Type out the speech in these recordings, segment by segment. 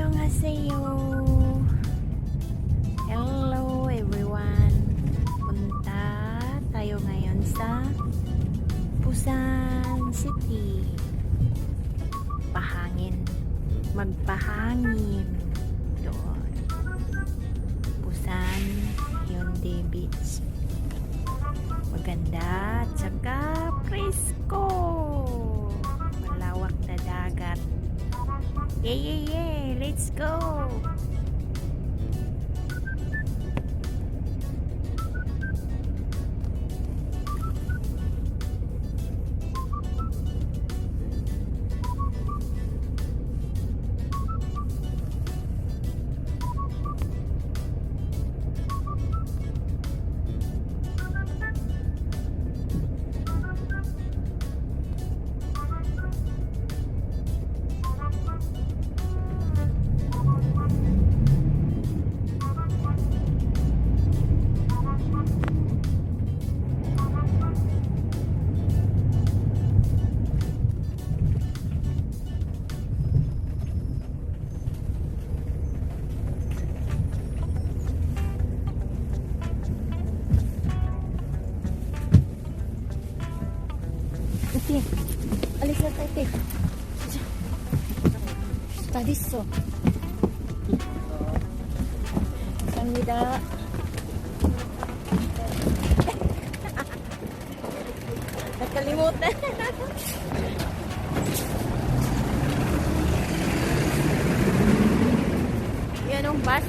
Annyeonghaseyo. Hello everyone. Punta tayo ngayon sa Busan City. Magpahangin doon. Busan Hyundai Beach. Maganda at saka presko. Malawak na dagat. Yay! Let's go! Ate, alis na tayo, ate. Tadis, oh. Kamida. Nakalimutan. Yan ang bus.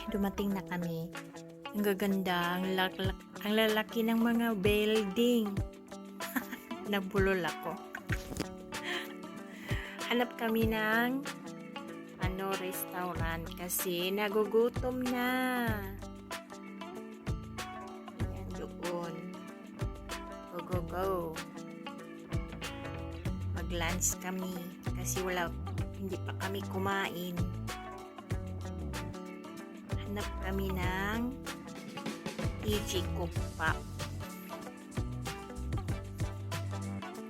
Dumating na kami. Ang gaganda, ang lalaki ng mga building. Nabulol ako. Hanap kami ng restaurant kasi nagugutom na. Ayan, doon. Go. Mag-lunch kami kasi hindi pa kami kumain. Hanap kami ng TG Kukpap,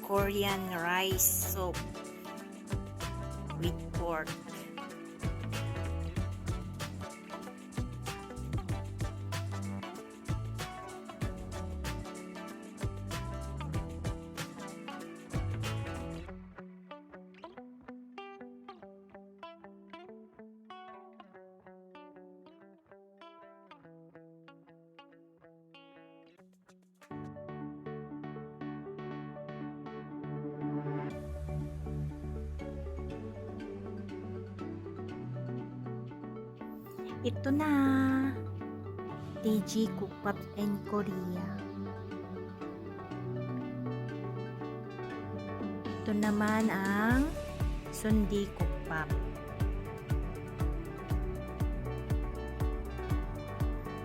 Korean rice soup with pork. Ito na, TG Kukpap in Korea. Ito naman ang Sundi Kukpap.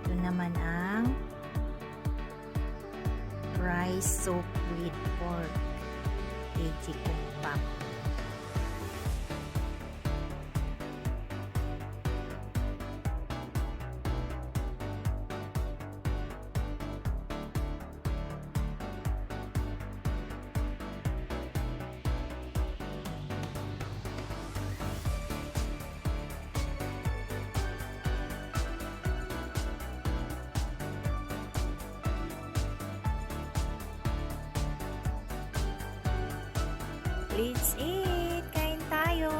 Ito naman ang rice soup with pork, TG Kukpap. Let's eat! Kain tayo!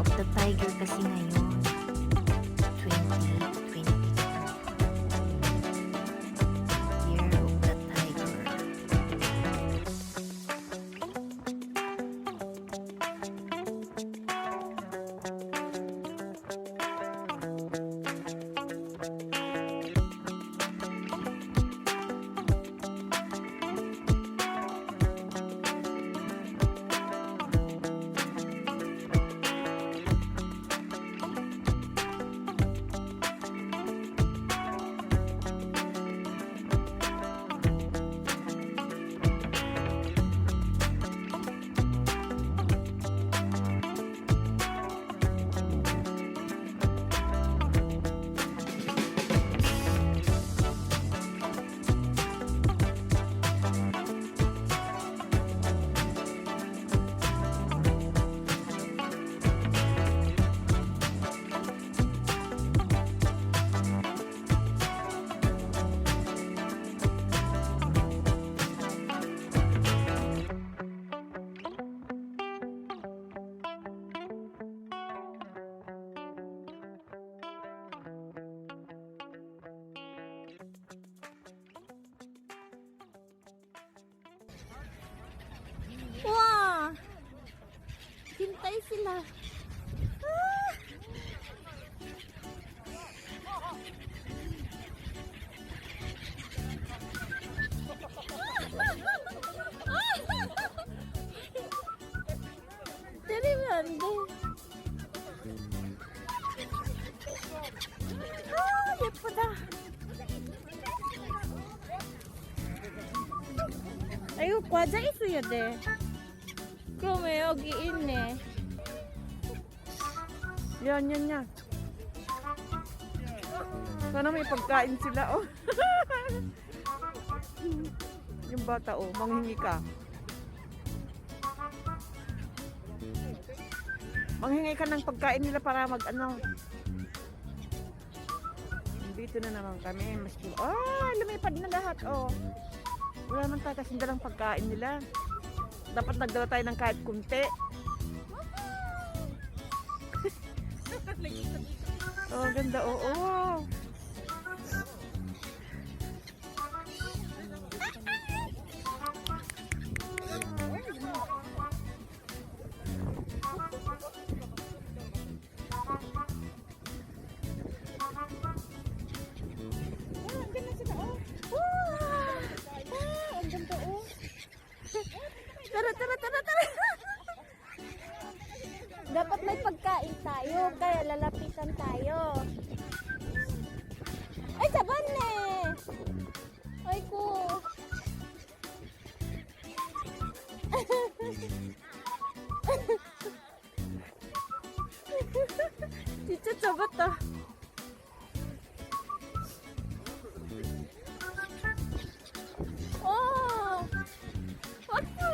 of the Tiger kasi ngayon. 2022. Year of the Tiger. Wow! Hintay sila. Ah! Dali mande. Ah, 예쁘다. 아이고 과자 있어야 돼. 그럼 왜 여기 있네? Yan, yan, yan. Sana may pagkain sila, oh. Yung bata, oh, manghingi ka. Manghingi ka ng pagkain nila para ano. Dito na naman kami. Lumipad na lahat, oh. Wala naman tayo kasing dalang pagkain nila. Dapat nagdala tayo ng kahit kunti. Oh, ganda. Oo. Tara. Dapat may pagkain tayo, kaya lalapitan tayo. Ay, saban eh! Ay ko! Cica coba toh. Oh! What the?